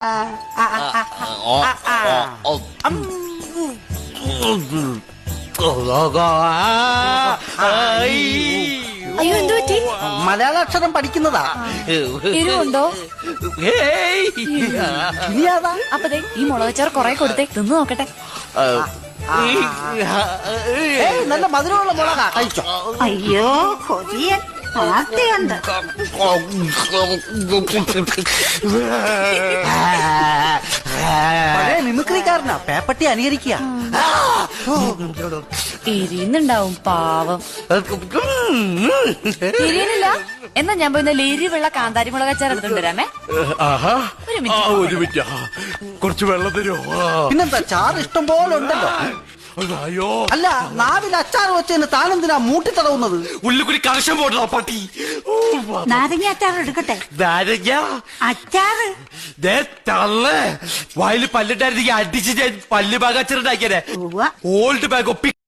അയ്യോ എന്തു പറ്റി? മലയാളാക്ഷരം പഠിക്കുന്നതാ. എരിവുണ്ടോ? ഇനിയാതാ? അപ്പതേ ഈ മുളകച്ചാർ കൊറേ കൊടുത്തേ, തിന്നു നോക്കട്ടെ. നല്ല മധുരമുള്ള മുളകാ, കഴിച്ചോ. അയ്യോ കൊതിയൻ ആർത്തിയുണ്ട്. പഴയ മിമിക്രിക്കാരനാ, പേപ്പട്ടി അനുകരിക്കുക. എരിയുന്നുണ്ടാവും പാവം. എരിയനില്ല എന്നാ ഞാൻ പോയി എരിവുള്ള കാന്താരി മുളകച്ചാർ എടുത്തോണ്ട് വരാമേ. ഒരു മിനിറ്റ്, കുറച്ച് വെള്ളം തരുമോ? പിന്നെന്താ, ചാറ് ഇഷ്ടം പോലെ ഉണ്ടല്ലോ. അയ്യോ, അല്ല, നാവിൽ അച്ചാർ വെച്ചതിന് താനെന്തിനാ മൂട്ടി തടവുന്നത്? ഉള്ളിക്കുടി കർഷം പോട്ടോ പട്ടി. നാരങ്ങ അച്ചാർ എടുക്കട്ടെ? നാരങ്ങ അച്ചാറ് വയല് പല്ലിട്ടായിരുന്നെങ്കിൽ അടിച്ച് ഞാൻ പല്ല് ബാഗ് അച്ചാറുണ്ടാക്കിയേ. Old bag ഒപ്പി